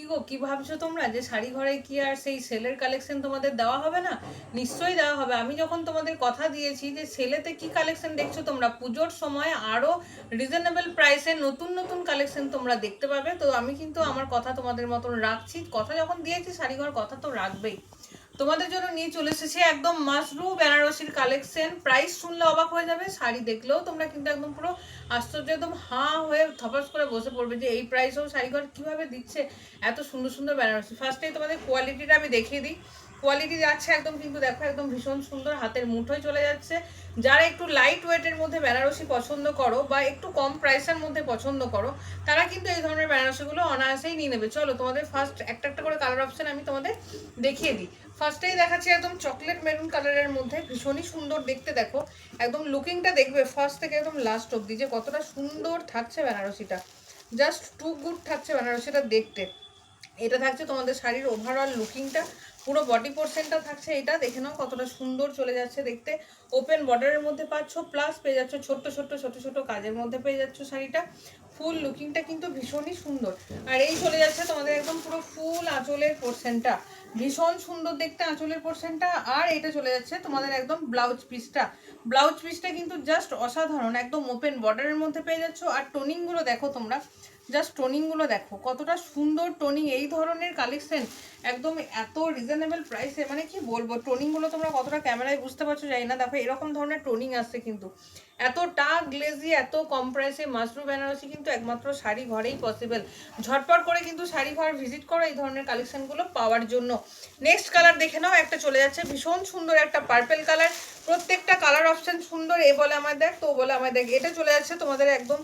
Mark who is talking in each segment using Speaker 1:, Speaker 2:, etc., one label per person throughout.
Speaker 1: গো, কি ভাবছো তোমরা যে শাড়ি ঘরে কি আর সেই সেলের কালেকশন তোমাদের দেওয়া হবে না? নিশ্চয়ই দেওয়া হবে। আমি যখন তোমাদের কথা দিয়েছি যে সেলেতে কি কালেকশন দেখছো তোমরা, পুজোর সময় আরো রিজনেবল প্রাইসে নতুন নতুন কালেকশন তোমরা দেখতে পাবে। তো আমি কিন্তু আমার কথা তোমাদের মতন রাখছি, কথা যখন দিয়েছি শাড়ি ঘর কথা তো রাখবেই। তোমাদের জন্য নিয়ে চলে এসেছি একদম মাশরু বেনারসির কালেকশন। প্রাইস শুনলে অবাক হয়ে যাবে, শাড়ি দেখলেও তোমরা কিন্তু একদম পুরো আশ্চর্য, একদম হাঁ হয়ে থপাস করে বসে পড়বে যে এই প্রাইসেও শাড়িঘর কিভাবে দিচ্ছে এত সুন্দর সুন্দর বেনারসি। ফার্স্টেই তোমাদের কোয়ালিটিটা আমি দেখিয়ে দিই। কোয়ালিটি যাচ্ছে একদম, কিন্তু দেখো একদম ভীষণ সুন্দর, হাতের মুঠোয় চলে যাচ্ছে। যারা একটু লাইট ওয়েটের মধ্যে বেনারসি পছন্দ করো বা একটু কম প্রাইসের মধ্যে পছন্দ করো, তারা কিন্তু এই ধরনের বেনারসিগুলো অনায়াসেই নিয়ে নেবে। চলো তোমাদের ফার্স্ট একটা একটা করে কালার অপশন আমি তোমাদের দেখিয়ে দিই। ফার্স্টেই দেখাচ্ছি একদম চকলেট মেরুন কালারের মধ্যে, ভীষণই সুন্দর দেখতে। দেখো একদম লুকিংটা দেখবে ফার্স্ট থেকে একদম লাস্ট অব্দি যে কতটা সুন্দর থাকছে বেনারসিটা। জাস্ট টু গুড থাকছে বেনারসিটা দেখতে। এটা থাকছে তোমাদের শাড়ির ওভারঅল লুকিংটা, পুরো বডি পোর্শনটা থাকছে এটা। দেখে নাও কতটা সুন্দর চলে যাচ্ছে দেখতে। ওপেন বর্ডারের মধ্যে পাচ্ছ, প্লাস পেয়ে যাচ্ছ ছোট্ট ছোট্ট ছোট ছোট কাজের মধ্যে পেয়ে যাচ্ছ শাড়িটা। ফুল লুকিংটা কিন্তু ভীষণই সুন্দর। আর এই চলে যাচ্ছে তোমাদের একদম পুরো ফুল আঁচলের পোর্শনটা, ভীষণ সুন্দর দেখতে আঁচলের পোর্শনটা। আর এটা চলে যাচ্ছে তোমাদের একদম ব্লাউজ পিসটা। ব্লাউজ পিসটা কিন্তু জাস্ট অসাধারণ, একদম ওপেন বর্ডারের মধ্যে পেয়ে যাচ্ছ। আর টোনিংগুলো দেখো তোমরা, জাস্ট টোনিংগুলো দেখো কতটা সুন্দর টোনিং। এই ধরনের কালেকশন একদম এত রিজনেবল প্রাইসে, মানে কি বলবো, টোনিংগুলো তোমরা কতটা ক্যামেরায় বুঝতে পারছো জানি না। দেখো এরকম ধরনের টোনিং আসছে কিন্তু এতটা গ্লেজি, এত কম প্রাইসে মাশরু বেনারসি কিন্তু একমাত্র শাড়ি ঘরেই পসিবল। ঝটপট করে কিন্তু শাড়ি ঘর ভিজিট করো এই ধরনের কালেকশনগুলো পাওয়ার জন্য। নেক্সট কালার দেখে নাও, একটা চলে যাচ্ছে ভীষণ সুন্দর একটা পার্পেল কালার। প্রত্যেকটা কালার অপশন সুন্দর, এ বলে আমায় দেখ, তো বলে আমায় দেখ। এটা চলে যাচ্ছে তোমাদের একদম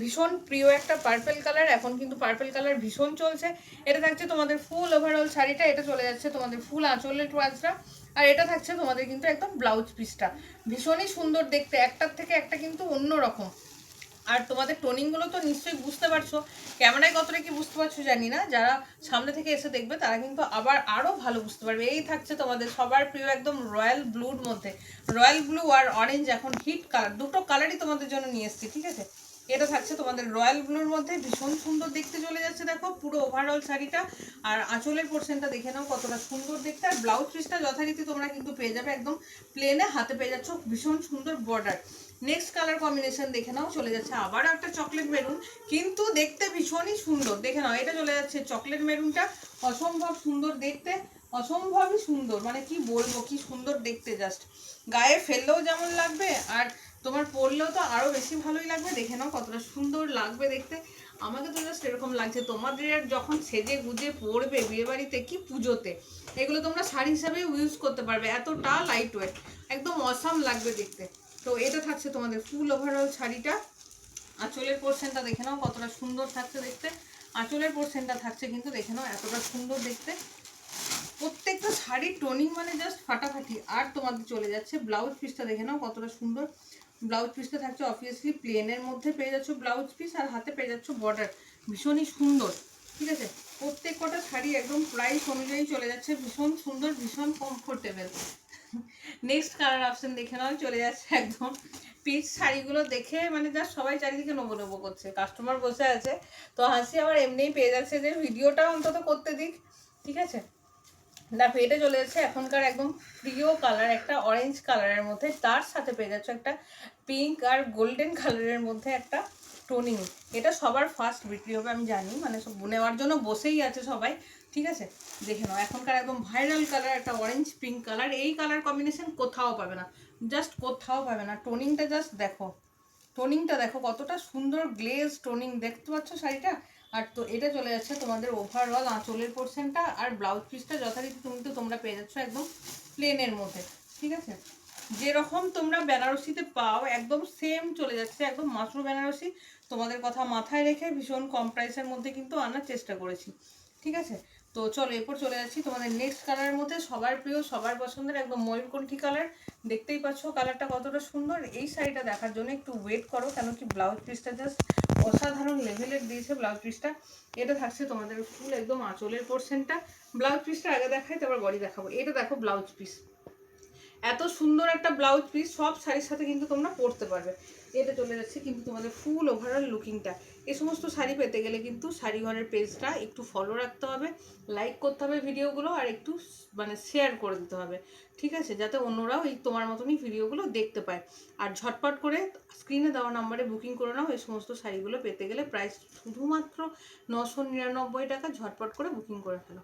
Speaker 1: ভীষণ প্রিয় একটা পার্পেল কালার, এখন কিন্তু পার্পেল কালার ভীষণ চলছে। এটা থাকছে তোমাদের ফুল ওভারঅল শাড়িটা, এটা চলে যাচ্ছে তোমাদের ফুল আঁচলের টুয়াজটা। আর এটা থাকছে তোমাদের কিন্তু একদম ব্লাউজ পিসটা, ভীষণই সুন্দর দেখতে, একটার থেকে একটা কিন্তু অন্য রকম। আর তোমাদের টোনিংগুলো তো নিশ্চয়ই বুঝতে পারছো, ক্যামেরায় কতটা কি বুঝতে পারছো জানি না, যারা সামনে থেকে এসে দেখবে তারা কিন্তু আবার আরও ভালো বুঝতে পারবে। এই থাকছে তোমাদের সবার প্রিয় একদম রয়্যাল ব্লুর মধ্যে, রয়্যাল ব্লু আর অরেঞ্জ এখন হিট কালার, দুটো কালারই তোমাদের জন্য নিয়ে এসেছি, ঠিক আছে। এটা থাকছে তোমাদের রয়্যাল ব্লুর মধ্যে, ভীষণ সুন্দর দেখতে চলে যাচ্ছে দেখো পুরো ওভারঅল শাড়িটা। আর আঁচলের পোর্শনটা দেখে নাও কতটা সুন্দর দেখতে। আর ব্লাউজ পিসটা যথারীতি তোমরা কিন্তু পেয়ে যাবে একদম প্লেনে, হাতে পেয়ে যাচ্ছ ভীষণ সুন্দর বর্ডার। নেক্সট কালার কম্বিনেশন দেখে নাও, চলে যাচ্ছে আবার একটা চকলেট মেরুন, কিন্তু দেখতে ভীষণই সুন্দর। দেখে নাও এটা চলে যাচ্ছে চকলেট মেরুনটা, অসম্ভব সুন্দর দেখতে, অসম্ভবই সুন্দর, মানে কি বলবো, কি সুন্দর দেখতে। জাস্ট গায়ে ফেললেও যেমন লাগবে, আর তোমার পরলেও তো আরো বেশি ভালোই লাগবে। দেখে নাও কতটা সুন্দর লাগবে দেখতে। আমাকে তো জাস্ট এরকম লাগছে, তোমাদের যখন সেজে গুজে পরবে বিয়ে বাড়িতে কি পুজোতে, এগুলো তোমরা শাড়ি হিসাবে ইউজ করতে পারবে, এতটা লাইট ওয়েট, একদম অসাম লাগবে দেখতে। তো এটা থাকছে তোমাদের ফুল ওভারঅল শাড়িটা। আঁচলের পোর্শনটা দেখে নাও কতটা সুন্দর থাকছে দেখতে। আঁচলের পোর্শনটা থাকছে কিন্তু দেখে নাও এতটা সুন্দর দেখতে। প্রত্যেকটা শাড়ির টোনিং মানে জাস্ট ফাটাফাটি। আর তোমাদের চলে যাচ্ছে ব্লাউজ পিসটা, দেখে নাও কতটা সুন্দর। ব্লাউজ পিসটা থাকছে অবভিয়াসলি প্লেনের মধ্যে পেয়ে যাচ্ছ ব্লাউজ পিস, আর হাতে পেয়ে যাচ্ছ বর্ডার, ভীষণই সুন্দর, ঠিক আছে। প্রত্যেক কটা শাড়ি একদম প্রাইস অনুযায়ী চলে যাচ্ছে, ভীষণ সুন্দর, ভীষণ কমফোর্টেবল। নেক্সট কালার অপশন দেখে নাও, চলে যাচ্ছে একদম পিচ শাড়িগুলো দেখে মানে যা সবাই চারিদিকে নবো নবো করছে, কাস্টমার বসে আছে তো হাসি আবার এমনিই পেয়ে যাচ্ছে যে ভিডিওটা অন্তত করতে দিক, ঠিক আছে। দেখো এটা চলে যাচ্ছে এখনকার একদম প্রিয় কালার, একটা অরেঞ্জ কালারের মধ্যে, তার সাথে পেয়ে যাচ্ছে একটা পিঙ্ক আর গোল্ডেন কালারের মধ্যে একটা টোনিং। এটা সবার ফার্স্ট বিক্রি হবে আমি জানি, মানে সব নেওয়ার জন্য বসেই আছে সবাই, ঠিক আছে। দেখে নাও এখনকার একদম ভাইরাল কালার একটা অরেঞ্জ পিঙ্ক কালার, এই কালার কম্বিনেশন কোথাও পাবে না, জাস্ট কোথাও পাবে না। টোনিংটা জাস্ট দেখো, টোনিংটা দেখো কতটা সুন্দর গ্লেজ টোনিং, দেখতে পাচ্ছ শাড়িটা। আর তো এটা চলে যাচ্ছে তোমাদের ওভারঅল আঁচলের পোর্শনটা, আর ব্লাউজ পিসটা যথারীতি কিন্তু তোমরা পেয়ে যাচ্ছ একদম প্লেনের মধ্যে, ঠিক আছে। যেরকম তোমরা বেনারসিতে পাও একদম সেম চলে যাচ্ছে, একদম মাশরু বেনারসি। তোমাদের কথা মাথায় রেখে ভীষণ কম প্রাইসের মধ্যে কিন্তু আনার চেষ্টা করেছি, ঠিক আছে। তো চলো এরপর চলে যাচ্ছি তোমাদের নেক্সট কালারের মধ্যে, সবার প্রিয় সবার পছন্দের একদম ময়ূরকণ্ঠী কালার। দেখতেই পাচ্ছ কালারটা কতটা সুন্দর। এই শাড়িটা দেখার জন্য একটু ওয়েট করো, কেন কি ব্লাউজ পিসটা জাস্ট অসাধারণ লেভেলের দিয়েছে ব্লাউজ পিসটা। এটা থাকছে তোমাদের ফুল একদম আঁচলের পোর্শনটা। ব্লাউজ পিসটা আগে দেখাই, তারপর বডি দেখাবো। এটা দেখো ব্লাউজ পিস, এত সুন্দর একটা ব্লাউজ পিস, সব শাড়ির সাথে কিন্তু তোমরা পরতে পারবে। এটা চলে যাচ্ছে কিন্তু তোমাদের ফুল ওভারঅল লুকিংটা। এই সমস্ত শাড়ি পেতে গেলে কিন্তু শাড়ি ঘরের পেজটা একটু ফলো রাখতে হবে, লাইক করতে হবে ভিডিওগুলো, আর একটু মানে শেয়ার করে দিতে হবে, ঠিক আছে, যাতে অন্যরাও এই তোমার মতনই ভিডিওগুলো দেখতে পায়। আর ঝটপট করে স্ক্রিনে দেওয়া নাম্বারে বুকিং করে নাও। এই সমস্ত শাড়িগুলো পেতে গেলে প্রাইস শুধুমাত্র 999 টাকা, ঝটপট করে বুকিং করে ফেলো।